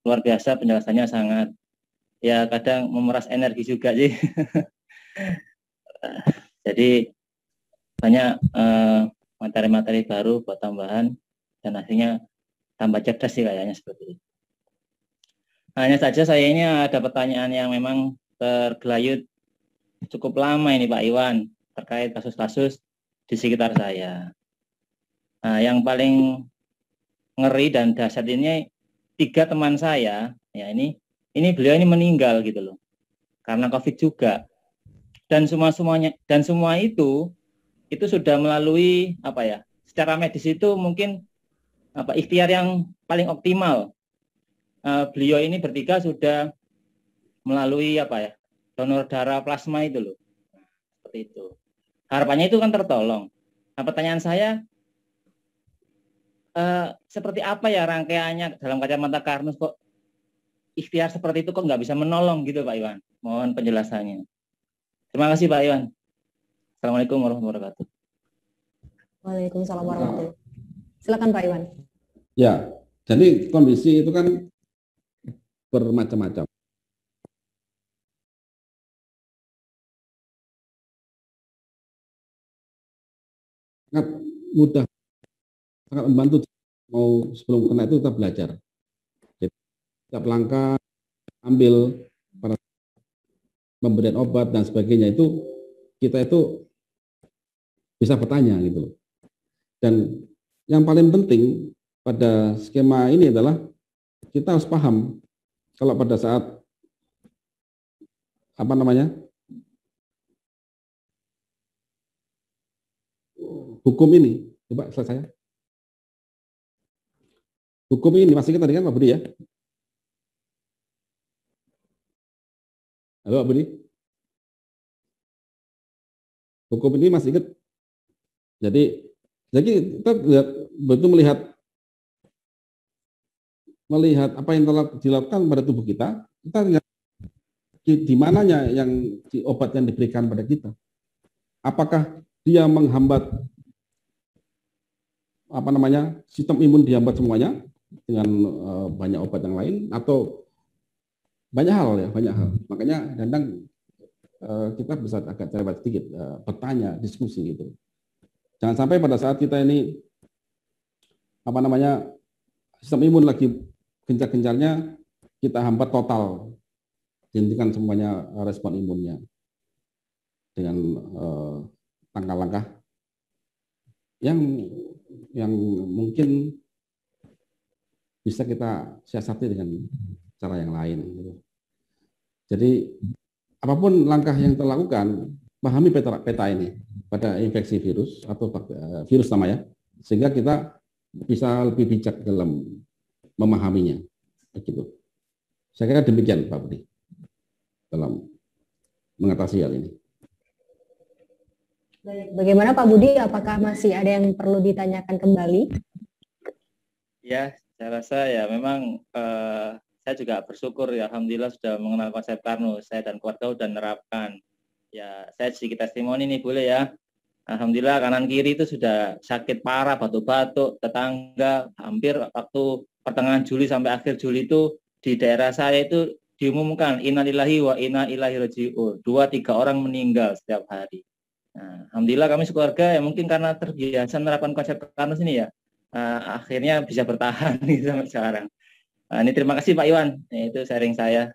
luar biasa penjelasannya, sangat ya kadang memeras energi juga sih. Jadi banyak materi-materi baru buat tambahan dan akhirnya tambah cerdas sih kayaknya seperti itu. Hanya saja saya ini ada pertanyaan yang memang tergelayut cukup lama ini Pak Iwan terkait kasus-kasus di sekitar saya. Nah, yang paling ngeri dan dahsyat ini 3 teman saya, ya ini beliau ini meninggal gitu loh, karena COVID juga. Dan semua itu sudah melalui apa ya? Secara medis itu mungkin ikhtiar yang paling optimal. Beliau ini bertiga sudah melalui donor darah plasma itu loh. Seperti itu. Harapannya itu kan tertolong. Nah, pertanyaan saya, seperti apa ya rangkaiannya dalam kacamata Karnus kok ikhtiar seperti itu kok nggak bisa menolong gitu Pak Iwan? Mohon penjelasannya. Terima kasih Pak Iwan. Assalamualaikum warahmatullahi wabarakatuh. Waalaikumsalam warahmatullahi wabarakatuh. Silakan Pak Iwan. Ya, jadi kondisi itu kan bermacam-macam. Sangat mudah, sangat membantu. Mau sebelum kena itu kita belajar. Jadi, setiap langkah ambil pada pemberian obat dan sebagainya itu kita itu bisa bertanya gitu. Dan yang paling penting pada skema ini adalah kita harus paham kalau pada saat hukum ini, coba selesai. Hukum ini masih ingat tadi kan Pak Budi ya? Halo Pak Budi? Hukum ini masih ingat? Jadi kita betul melihat apa yang telah dilakukan pada tubuh kita lihat di mananya yang obat yang diberikan pada kita. Apakah dia menghambat sistem imun dihambat semuanya dengan banyak obat yang lain atau banyak hal. Makanya kadang kita bisa agak cerewet sedikit bertanya, diskusi gitu. Jangan sampai pada saat kita ini sistem imun lagi gencar-gencarnya kita hambat total, dihentikan semuanya respon imunnya dengan langkah-langkah yang mungkin bisa kita siasati dengan cara yang lain. Jadi apapun langkah yang terlakukan, pahami peta ini pada infeksi virus atau virus namanya, sehingga kita bisa lebih bijak dalam memahaminya. Begitu. Saya kira demikian Pak Budi dalam mengatasi hal ini. Bagaimana Pak Budi? Apakah masih ada yang perlu ditanyakan kembali? Ya, saya rasa ya memang saya juga bersyukur ya, alhamdulillah sudah mengenal konsep Karnus. Saya dan keluarga sudah menerapkan. Ya, saya sedikit testimoni nih boleh ya. Alhamdulillah kanan kiri itu sudah sakit parah, batuk-batuk, tetangga hampir waktu pertengahan Juli sampai akhir Juli itu di daerah saya itu diumumkan innalillahi wa inna ilaihi raji'un. 2-3 orang meninggal setiap hari. Nah, alhamdulillah kami sekeluarga ya mungkin karena terbiasa menerapkan konsep Karnus ini ya, akhirnya bisa bertahan sampai sekarang. Nah, ini terima kasih Pak Iwan. Nah, itu sharing saya.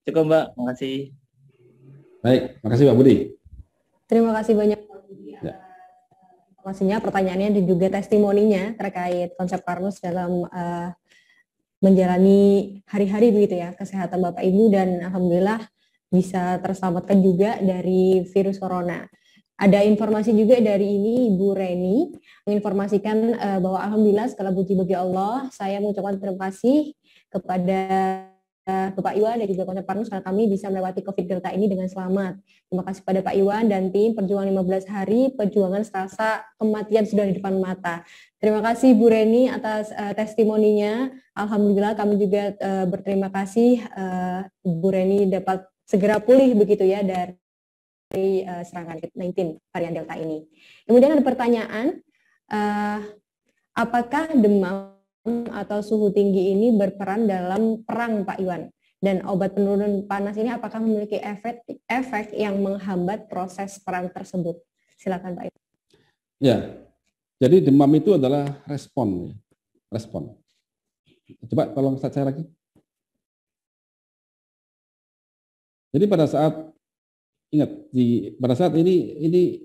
Cukup Mbak, makasih. Baik, makasih Pak Budi. Terima kasih banyak Pak Budi informasinya, pertanyaannya dan juga testimoninya terkait konsep Karnus dalam menjalani hari-hari begitu ya kesehatan Bapak Ibu, dan alhamdulillah bisa terselamatkan juga dari virus corona. Ada informasi juga dari ini Ibu Reni menginformasikan bahwa alhamdulillah segala puji bagi Allah, saya mengucapkan terima kasih kepada Bapak Iwan dan juga konsep Karnus karena kami bisa melewati COVID Delta ini dengan selamat. Terima kasih pada Pak Iwan dan tim perjuangan 15 hari, perjuangan serasa kematian sudah di depan mata. Terima kasih Bu Reni atas testimoninya. Alhamdulillah kami juga berterima kasih Bu Reni dapat segera pulih begitu ya dari serangan COVID-19 varian Delta ini. Kemudian ada pertanyaan, apakah demam atau suhu tinggi ini berperan dalam perang, Pak Iwan? Dan obat penurun panas ini apakah memiliki efek yang menghambat proses perang tersebut? Silakan Pak Iwan. Ya, jadi demam itu adalah respon. Coba tolong saya lagi. Jadi pada saat ingat pada saat ini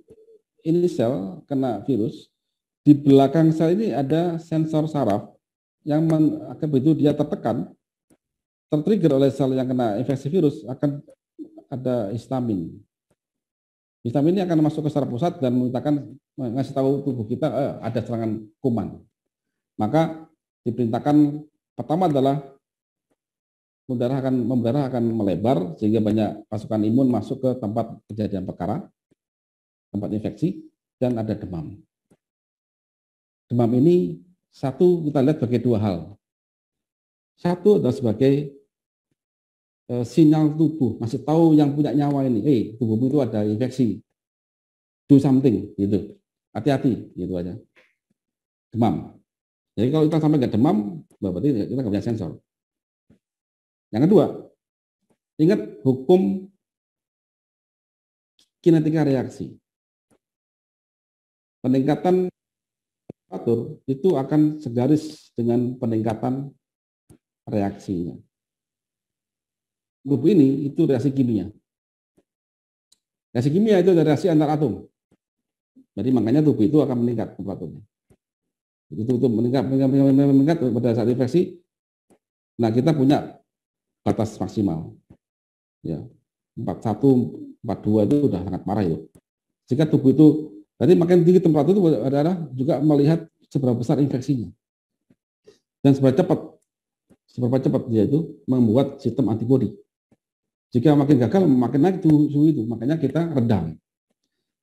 sel kena virus, di belakang sel ini ada sensor saraf yang akan begitu dia tertrigger oleh sel yang kena infeksi virus, akan ada histamin. Histamin ini akan masuk ke saraf pusat dan ngasih tahu tubuh kita ada serangan kuman. Maka diperintahkan pertama adalah darah akan melebar sehingga banyak pasukan imun masuk ke tempat kejadian perkara, tempat infeksi, dan ada demam. Demam ini satu kita lihat sebagai dua hal. Satu adalah sebagai sinyal tubuh, masih tahu yang punya nyawa ini, tubuhmu itu ada infeksi, do something, gitu. Hati-hati, gitu aja. Demam. Jadi kalau kita sampai nggak demam, berarti kita nggak punya sensor. Yang kedua, ingat hukum kinetika reaksi. Peningkatan temperatur itu akan segaris dengan peningkatan reaksinya. Tubuh ini itu reaksi kimia. Reaksi kimia itu adalah reaksi antar atom. Jadi makanya tubuh itu akan meningkat temperaturnya. Itu meningkat pada saat infeksi. Nah, kita punya batas maksimal. Ya. 41, 42 itu sudah sangat parah itu. Jika tubuh itu jadi makin tinggi temperatur itu adalah juga melihat seberapa besar infeksinya. Dan seberapa cepat dia itu membuat sistem antibodi. Jika makin gagal, makin naik suhu itu. Makanya kita redam.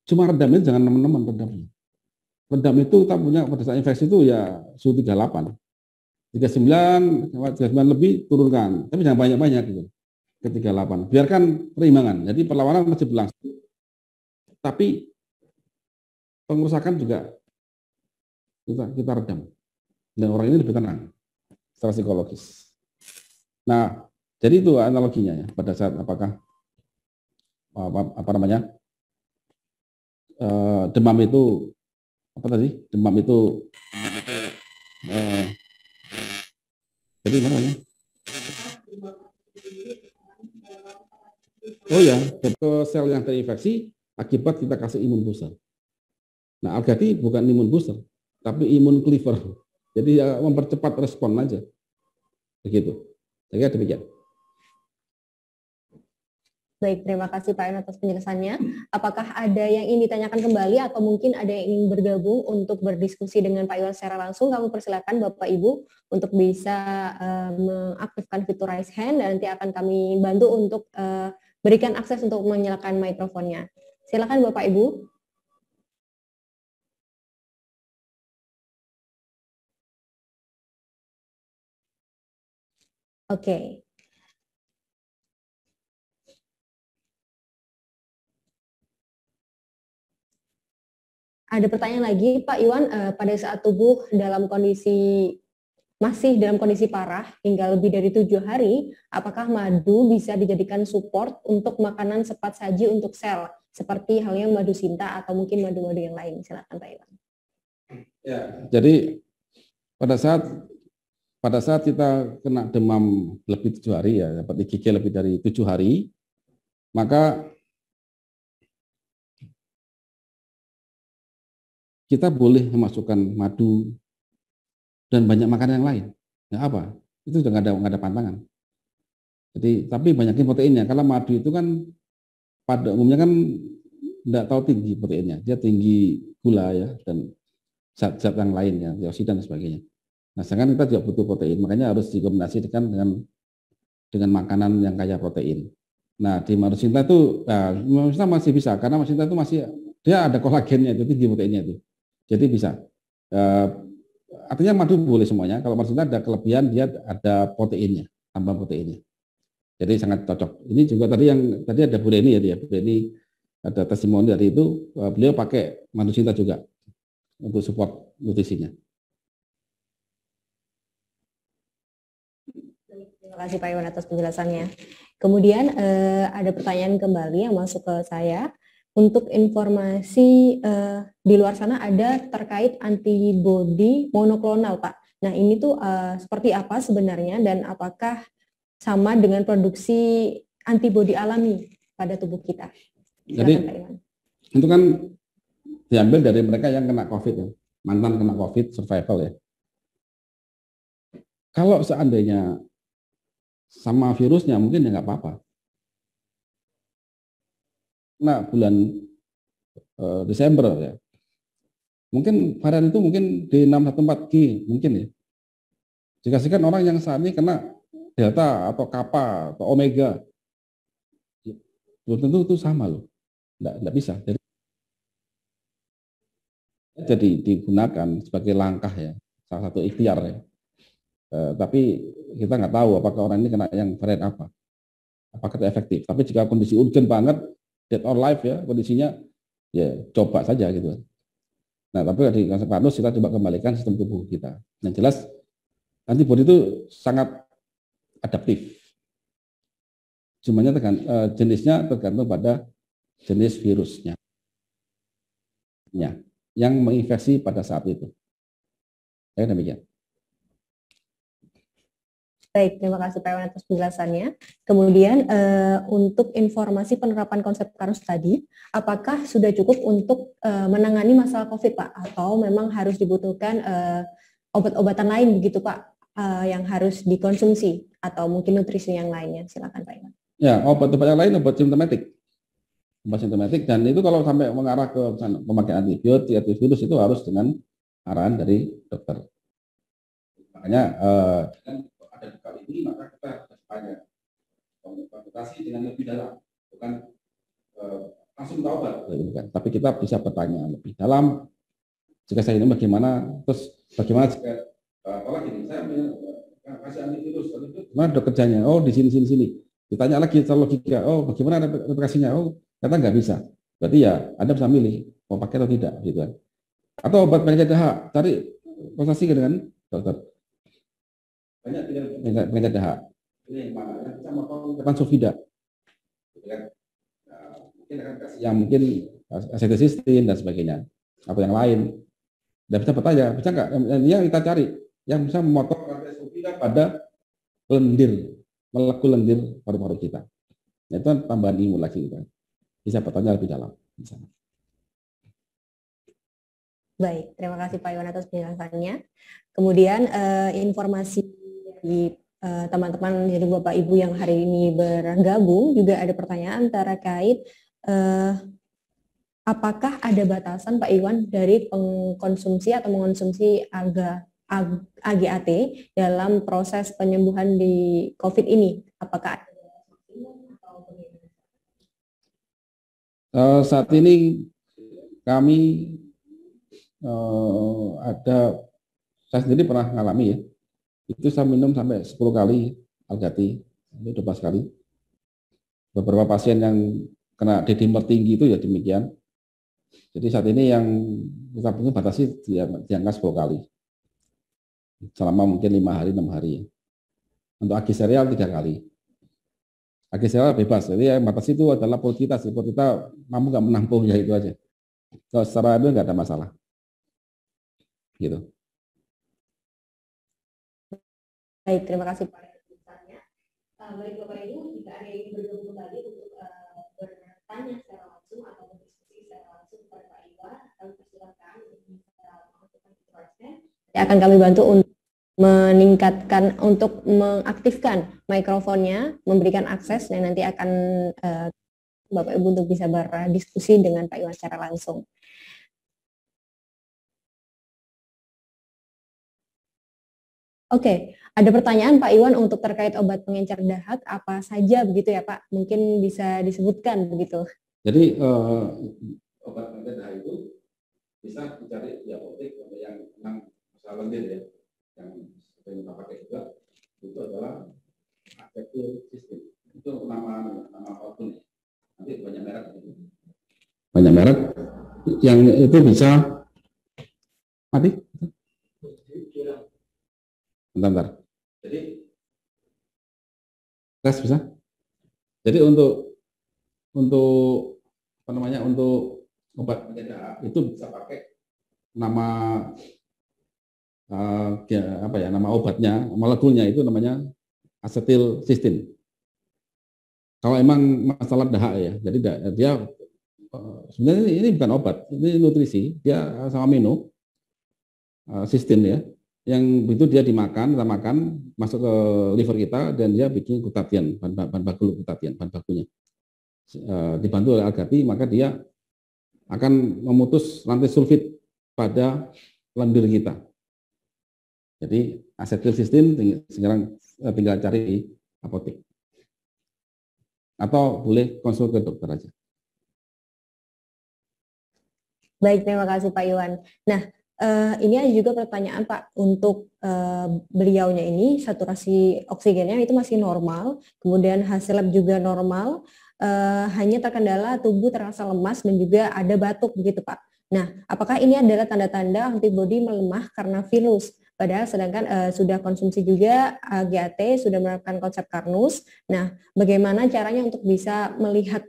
Cuma redam itu jangan teman-teman redamnya. Redam itu kita punya pada saat infeksi itu ya suhu 38. 39 lebih turunkan, tapi jangan banyak-banyak gitu. Ke 38. Biarkan perimbangan. Jadi perlawanan masih berlangsung. Tapi pengerusakan juga kita redam. Dan orang ini lebih tenang secara psikologis. Nah, jadi itu analoginya ya pada saat demam itu demam itu jadi mana ya? Oh ya, ke sel yang terinfeksi akibat kita kasih imun booster. Nah, Algati bukan imun booster, tapi imun cleaver. Jadi ya mempercepat respon aja. Begitu. Saya kira demikian. Baik, terima kasih Pak Iwan atas penjelasannya. Apakah ada yang ingin ditanyakan kembali atau mungkin ada yang ingin bergabung untuk berdiskusi dengan Pak Iwan secara langsung? Kami persilakan Bapak Ibu untuk bisa mengaktifkan fitur raise hand dan nanti akan kami bantu untuk berikan akses untuk menyalakan mikrofonnya. Silakan Bapak Ibu. Oke. Ada pertanyaan lagi, Pak Iwan, pada saat tubuh masih dalam kondisi parah hingga lebih dari 7 hari, apakah madu bisa dijadikan support untuk makanan cepat saji untuk sel, seperti halnya madu Sinta atau mungkin madu-madu yang lain? Silakan Pak Iwan. Ya, jadi pada saat kita kena demam lebih 7 hari ya, dapat IgG lebih dari 7 hari, maka kita boleh memasukkan madu dan banyak makanan yang lain. Ya apa? Itu sudah nggak ada pantangan. Jadi, tapi banyakin proteinnya. Kalau madu itu kan pada umumnya kan tidak tahu tinggi proteinnya. Dia tinggi gula ya dan zat-zat yang lainnya, antioksidan dan sebagainya. Nah, sedangkan kita juga butuh protein, makanya harus dikombinasikan dengan makanan yang kaya protein. Nah, di madu Sinta itu, madu Sinta masih bisa karena madu Sinta itu dia ada kolagennya itu, tinggi proteinnya itu. Jadi bisa. Artinya madu boleh semuanya. Kalau madu Sinta ada kelebihan, dia ada proteinnya, tambah proteinnya. Jadi sangat cocok. Ini juga tadi ada Bu Reni ya, Bu Reni ada testimoni dari itu, beliau pakai madu Sinta juga untuk support nutrisinya. kasih Pak Iwan atas penjelasannya. Kemudian ada pertanyaan kembali yang masuk ke saya. Untuk informasi di luar sana ada terkait antibodi monoklonal, Pak. Nah, ini tuh seperti apa sebenarnya dan apakah sama dengan produksi antibodi alami pada tubuh kita? Silakan, Jadi Pak Iwan. itu kan diambil dari mereka yang kena COVID ya, mantan kena COVID survival ya. Kalau seandainya sama virusnya mungkin ya nggak apa-apa. Nah, bulan Desember ya. Mungkin varian itu mungkin D614G mungkin ya. Jika orang yang saat ini kena Delta atau Kappa atau Omega, belum tentu itu sama loh. Nggak bisa. Jadi digunakan sebagai langkah ya, salah satu ikhtiar ya. Tapi kita nggak tahu apakah orang ini kena yang varian apa. Apakah itu efektif. Tapi jika kondisi urgent banget, dead or life ya, kondisinya ya coba saja gitu. Nah, tapi di kasus kita coba kembalikan sistem tubuh kita. Yang jelas antibodi itu sangat adaptif. Jenisnya tergantung pada jenis virusnya ya, yang menginfeksi pada saat itu. Ya, demikian. Baik, terima kasih Pak Iwan atas penjelasannya. Kemudian untuk informasi penerapan konsep KARUS tadi, apakah sudah cukup untuk menangani masalah COVID, Pak? Atau memang harus dibutuhkan obat-obatan lain begitu, Pak, yang harus dikonsumsi? Atau mungkin nutrisi yang lainnya? Silakan Pak Iwan. Ya, obat-obat yang lain obat simptomatik. Obat simptomatik, dan itu kalau sampai mengarah ke pemakaian antibiotik, antivirus itu harus dengan arahan dari dokter. Makanya ada kali ini maka kita harus tanya konsultasi dengan lebih dalam, bukan langsung minta obat, tapi kita bisa bertanya lebih dalam. Jika saya ini bagaimana, terus bagaimana jika apalagi ini saya kasih antivirus, gimana dok kerjanya? Oh di sini. Ditanya lagi secara logika, oh bagaimana aplikasinya? Oh ternyata nggak bisa. Berarti ya Anda bisa milih mau pakai atau tidak, gitu kan? Atau obat penyakit dahak, cari konsultasi dengan dokter. Banyak penyakit dahak. Ini yang mana? Yang bisa melakukan sulfida. Mungkin akan kasih yang mungkin acetylcysteine dan sebagainya, atau yang lain. Dan bisa bertanya, bisa nggak? Yang kita cari, yang bisa memotong rantai sulfida pada molekul lendir paru-paru kita. Nah, itu kan tambahan ilmu lagi, kan? Bisa bertanya lebih dalam. Misalnya. Baik, terima kasih Pak Iwan atas penjelasannya. Kemudian informasi dari teman-teman jadi Bapak Ibu yang hari ini bergabung juga ada pertanyaan terkait apakah ada batasan Pak Iwan dari pengkonsumsi atau mengonsumsi AGAT dalam proses penyembuhan di COVID ini? Apakah saat ini kami saya sendiri pernah mengalami ya, itu saya minum sampai 10 kali Algati, itu 12 kali. Beberapa pasien yang kena D-dimer tinggi itu ya demikian. Jadi saat ini yang kita punya batasi di angka 10 kali. Selama mungkin 5 hari, 6 hari. Untuk agi serial 3 kali. Agi serial bebas, jadi yang batasi itu adalah perut kita mampu nggak menampung, ya itu aja. Kalau secara itu nggak ada masalah. Gitu. Baik, terima kasih Pak. Baik Bapak Ibu, jika ada yang ingin bergabung kembali untuk bertanya secara langsung atau berdiskusi secara langsung kepada Pak Iwan, kami persilakan untuk bisa melakukan keywordnya. Akan kami bantu untuk meningkatkan, untuk mengaktifkan mikrofonnya, memberikan akses, dan nanti akan Bapak Ibu untuk bisa berdiskusi dengan Pak Iwan secara langsung. Oke, ada pertanyaan Pak Iwan untuk terkait obat pengencer dahak apa saja begitu ya Pak? Mungkin bisa disebutkan begitu. Jadi obat pengencer dahak itu bisa dicari di apotek yang memang masalah lendir ya, yang sering kita pakai juga, itu adalah acetylcysteine. Itu nama apapun ya. Nanti banyak merek. Banyak merek yang itu bisa mati. Bentar. Jadi tes bisa. Jadi untuk apa namanya, untuk obat penyedap itu bisa pakai nama apa ya, nama obatnya, molekulnya itu namanya asetilsistin. Kalau emang masalah dahak ya, jadi dia sebenarnya ini bukan obat, ini nutrisi, dia sama amino, sistin ya, yang itu dia dimakan, kita makan, masuk ke liver kita, dan dia bikin glutatian, bahan baku glutatian, bahan bakunya. Dibantu oleh algati, maka dia akan memutus rantai sulfit pada lendir kita. Jadi asetilsistin sekarang tinggal cari di apotek. Atau boleh konsul ke dokter aja. Baik, terima kasih Pak Iwan. Nah, ini ada juga pertanyaan Pak, untuk beliaunya ini saturasi oksigennya itu masih normal, kemudian hasil lab juga normal, hanya terkendala tubuh terasa lemas dan juga ada batuk begitu Pak. Nah, apakah ini adalah tanda-tanda antibodi melemah karena virus? Padahal sedangkan sudah konsumsi juga GAT, sudah menerapkan konsep Karnus. Nah, bagaimana caranya untuk bisa melihat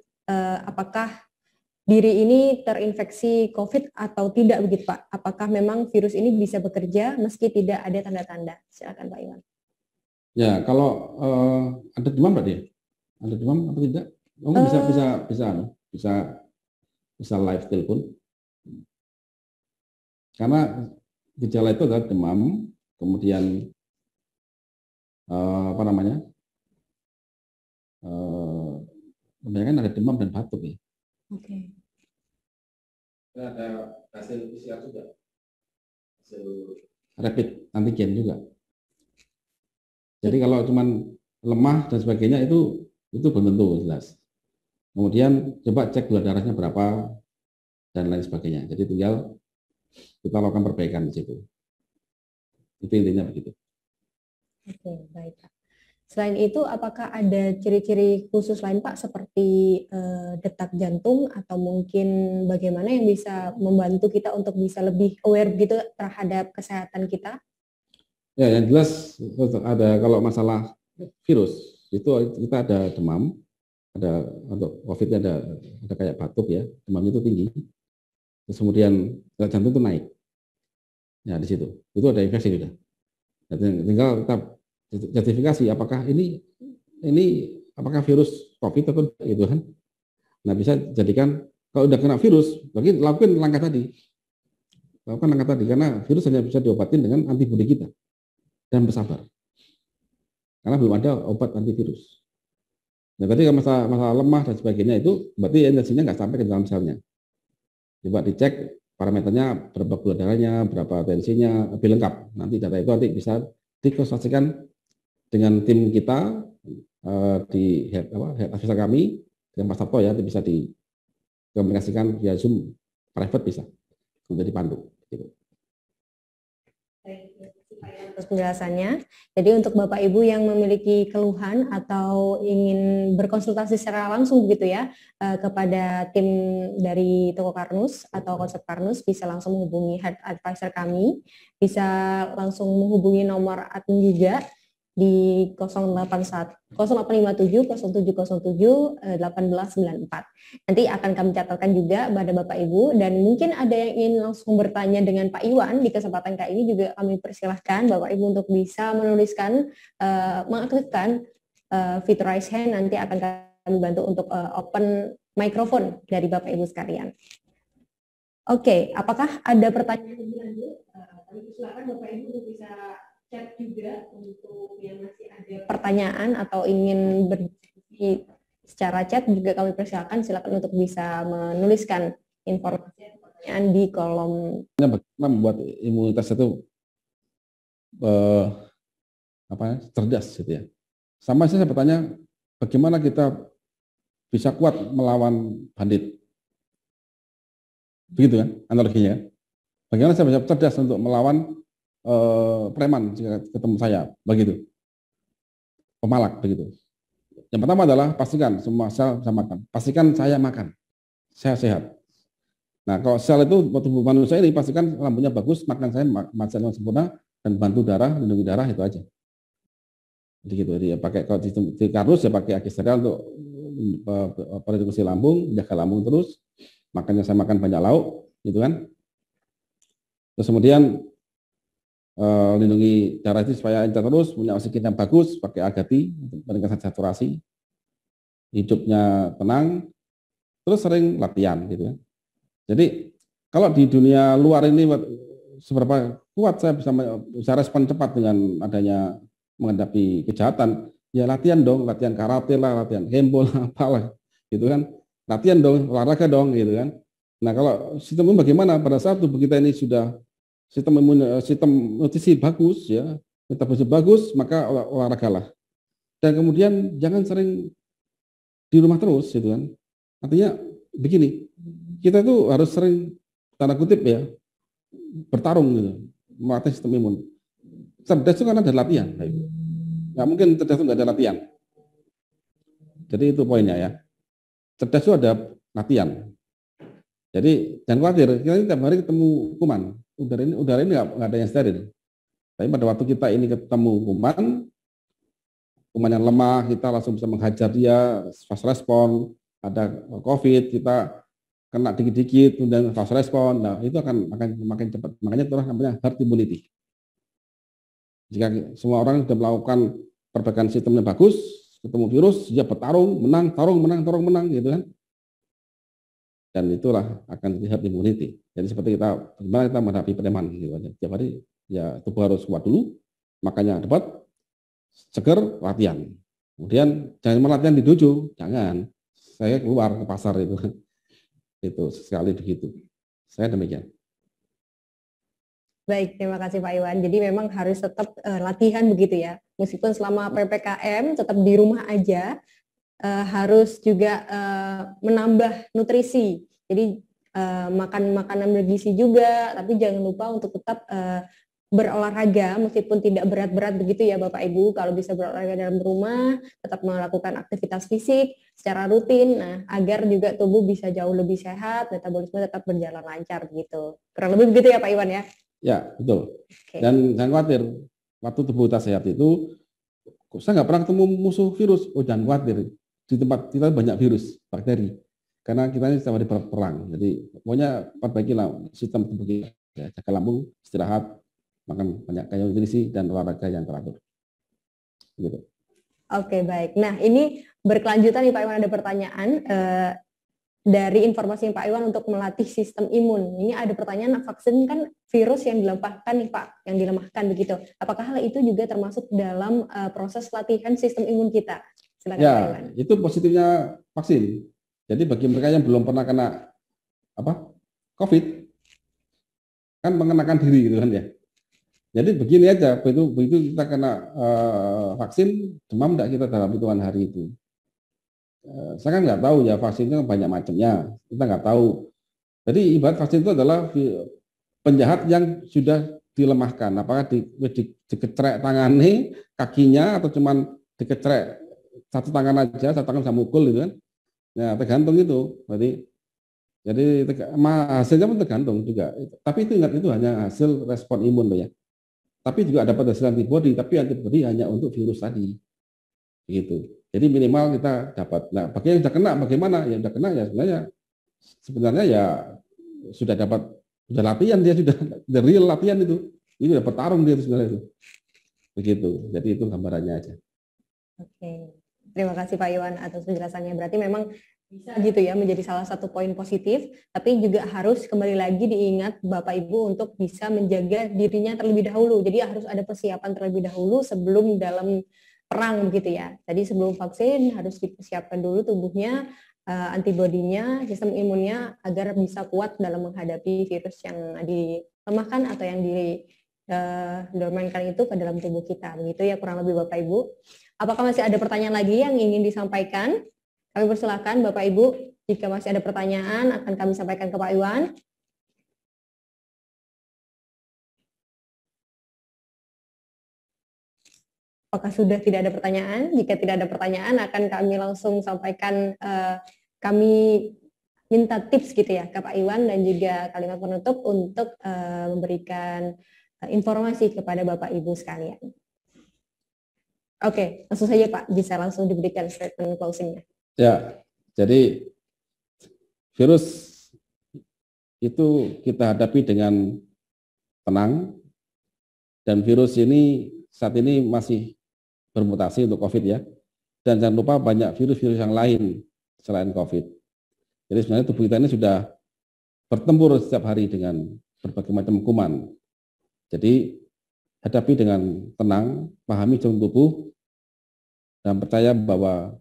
apakah diri ini terinfeksi COVID atau tidak begitu Pak? Apakah memang virus ini bisa bekerja meski tidak ada tanda-tanda? Silakan Pak Iwan. Ya, kalau ada demam Mbak dia? Ada demam apa tidak? Mungkin bisa live telepon. Karena gejala itu adalah demam, kemudian apa namanya? Kebanyakan ada demam dan batuk ya. Oke. Ada hasil PCR juga, hasil rapid antigen juga. Jadi kalau cuman lemah dan sebagainya itu belum tentu jelas. Kemudian coba cek gula darahnya berapa dan lain sebagainya. Jadi tinggal kita lakukan perbaikan di situ. Itu intinya begitu. Oke, baik Pak. Selain itu, apakah ada ciri-ciri khusus lain Pak, seperti detak jantung atau mungkin bagaimana yang bisa membantu kita untuk bisa lebih aware gitu terhadap kesehatan kita? Ya, yang jelas ada, kalau masalah virus itu kita ada demam, ada untuk COVID ada kayak batuk ya, demamnya itu tinggi. Terus kemudian detak jantung itu naik. Ya di situ, itu ada infeksi sudah. Tinggal kita sertifikasi apakah ini apakah virus COVID atau itu kan. Nah, bisa jadikan kalau udah kena virus, bagi lakukan langkah tadi. Lakukan langkah tadi karena virus hanya bisa diobatin dengan antibodi kita dan bersabar. Karena belum ada obat antivirus. Nah, tadi masalah lemah dan sebagainya itu berarti energinya nggak sampai ke dalam selnya. Coba dicek parameternya, berapa gula darahnya, berapa tensinya, lebih lengkap. Nanti data itu nanti bisa dikonsultasikan dengan tim kita di head officer kami, dengan Pak Sabto ya, bisa dikomunikasikan via Zoom private bisa untuk dipandu. Gitu. Atas penjelasannya. Jadi untuk Bapak Ibu yang memiliki keluhan atau ingin berkonsultasi secara langsung begitu ya kepada tim dari Toko Karnus atau Konsep Karnus, bisa langsung menghubungi head advisor kami, bisa langsung menghubungi nomor admin juga di 0857 0707 1894. Nanti akan kami catatkan juga pada Bapak Ibu, dan mungkin ada yang ingin langsung bertanya dengan Pak Iwan di kesempatan kali ini juga kami persilahkan Bapak Ibu untuk bisa menuliskan, mengaktifkan fitur raise hand. Nanti akan kami bantu untuk open microphone dari Bapak Ibu sekalian. Oke, apakah ada pertanyaan lebih lanjut? Kami persilahkan Bapak Ibu untuk bisa chat juga untuk yang masih ada pertanyaan atau ingin berdiskusi secara chat juga kami persilakan, silakan untuk bisa menuliskan informasi dan pertanyaan di kolom. Bagaimana membuat imunitas itu cerdas gitu ya. Sama saya bertanya, bagaimana kita bisa kuat melawan bandit? Begitu kan analoginya. Bagaimana saya bisa cerdas untuk melawan preman jika ketemu saya, begitu, pemalak begitu. Yang pertama adalah pastikan semua sel bisa makan, pastikan saya makan, saya sehat. Nah, kalau sel itu tubuh manusia ini pastikan lambungnya bagus, makan saya sempurna dan bantu darah, lindungi darah, itu aja. Jadi gitu. Jadi ya pakai kalau di kardus ya pakai agisterial untuk fungsi lambung, jaga lambung terus. Makanya saya makan banyak lauk, gitu kan. Terus kemudian lindungi darah itu supaya encer terus, punya oksigen yang bagus, pakai Agati untuk meningkatkan saturasi, hidupnya tenang, terus sering latihan, gitu kan. Jadi kalau di dunia luar ini seberapa kuat saya bisa respon cepat dengan adanya menghadapi kejahatan, ya latihan dong, latihan karate lah, latihan handball, apalah, gitu kan. Latihan dong, olahraga dong, gitu kan. Nah kalau sistem imun bagaimana pada saat tubuh kita ini sudah sistem nutrisi bagus, ya, metabolisme bagus, maka olahragalah. Dan kemudian jangan sering di rumah terus, gitu kan. Artinya begini, kita itu harus sering tanda kutip ya bertarung gitu, melatih sistem imun. Cerdas itu kan ada latihan, nggak mungkin cerdas itu nggak ada latihan. Jadi itu poinnya ya. Cerdas itu ada latihan. Jadi jangan khawatir, kita ini tiap hari ketemu kuman. Udara ini nggak ada yang steril. Tapi pada waktu kita ini ketemu kuman yang lemah, kita langsung bisa menghajar dia, fast respon. Ada COVID, kita kena dikit-dikit, kemudian fast respon. Nah itu akan makin cepat. Makanya itu namanya herd immunity. Jika semua orang sudah melakukan perbaikan sistemnya bagus, ketemu virus, dia bertarung, menang, tarung, menang, gitu kan. Dan itulah akan herd immunity. Jadi seperti bagaimana kita menghadapi preman gitu aja. Tiap hari ya tubuh harus kuat dulu, makanya dapat seger latihan. Kemudian jangan latihan di dojo, jangan. Saya keluar ke pasar itu. Itu sekali begitu. Saya demikian. Baik, terima kasih Pak Iwan. Jadi memang harus tetap latihan begitu ya. Meskipun selama PPKM tetap di rumah aja, harus juga menambah nutrisi. Jadi makan makanan bergizi juga, tapi jangan lupa untuk tetap berolahraga meskipun tidak berat-berat begitu ya Bapak Ibu. Kalau bisa berolahraga dalam rumah, tetap melakukan aktivitas fisik secara rutin, nah agar juga tubuh bisa jauh lebih sehat, metabolisme tetap berjalan lancar begitu. Kurang lebih begitu ya Pak Iwan ya? Ya betul. Okay. Dan jangan khawatir, waktu tubuh kita sehat itu, saya nggak pernah ketemu musuh virus. Oh jangan khawatir, di tempat kita banyak virus, bakteri. Karena kita ini setiap hari berperang. Jadi pokoknya perbaikilah sistem tubuh kita, ya, jaga lambung, istirahat, makan banyak kaya nutrisi dan olahraga yang teratur. Gitu. Oke, baik. Nah, ini berkelanjutan nih Pak Iwan, ada pertanyaan dari informasi Pak Iwan untuk melatih sistem imun. Ini ada pertanyaan, vaksin kan virus yang dilemahkan nih Pak, yang dilemahkan begitu. Apakah hal itu juga termasuk dalam proses latihan sistem imun kita? Silakan ya, Pak Iwan. Itu positifnya vaksin. Jadi bagi mereka yang belum pernah kena COVID, kan mengenakan diri gitu kan ya. Jadi begini aja, begitu kita kena vaksin, demam tidak kita dalam hitungan hari itu. Saya kan nggak tahu ya, vaksin itu banyak macamnya, kita nggak tahu. Jadi ibarat vaksin itu adalah penjahat yang sudah dilemahkan. Apakah dikecrek tangannya, kakinya, atau cuman dikecrek satu tangan aja, satu tangan bisa mukul gitu kan. Ya tergantung itu. Jadi hasilnya pun tergantung juga. Tapi itu ingat, itu hanya hasil respon imun ya. Tapi juga dapat hasil antibodi, tapi antibodi hanya untuk virus tadi. Gitu. Jadi minimal kita dapat. Nah, bagi yang sudah kena bagaimana? Yang sudah kena ya sebenarnya ya sudah latihan, dia sudah real latihan itu. Ini sudah bertarung dia sebenarnya itu. Begitu. Jadi itu gambarannya aja. Oke. Terima kasih Pak Iwan atas penjelasannya. Berarti memang bisa gitu ya menjadi salah satu poin positif, tapi juga harus kembali lagi diingat Bapak Ibu untuk bisa menjaga dirinya terlebih dahulu. Jadi harus ada persiapan terlebih dahulu sebelum dalam perang gitu ya. Jadi sebelum vaksin harus dipersiapkan dulu tubuhnya, antibodinya, sistem imunnya agar bisa kuat dalam menghadapi virus yang dilemahkan atau yang didormankan itu ke dalam tubuh kita. Begitu ya kurang lebih Bapak Ibu. Apakah masih ada pertanyaan lagi yang ingin disampaikan? Kami persilakan Bapak Ibu, jika masih ada pertanyaan akan kami sampaikan ke Pak Iwan. Apakah sudah tidak ada pertanyaan? Jika tidak ada pertanyaan akan kami langsung sampaikan, kami minta tips gitu ya ke Pak Iwan dan juga kalimat penutup untuk memberikan informasi kepada Bapak Ibu sekalian. Oke, langsung saja Pak, bisa langsung diberikan statement closing-nya. Ya, jadi virus itu kita hadapi dengan tenang, dan virus ini saat ini masih bermutasi untuk COVID ya. Dan jangan lupa banyak virus-virus yang lain selain COVID. Jadi sebenarnya tubuh kita ini sudah bertempur setiap hari dengan berbagai macam kuman. Jadi hadapi dengan tenang, pahami jantung tubuh, dan percaya bahwa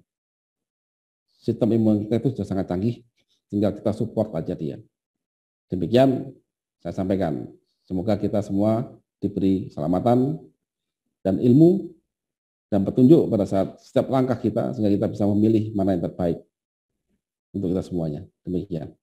sistem imun kita itu sudah sangat canggih, tinggal kita support aja dia. Demikian saya sampaikan. Semoga kita semua diberi keselamatan dan ilmu dan petunjuk pada saat setiap langkah kita, sehingga kita bisa memilih mana yang terbaik untuk kita semuanya. Demikian.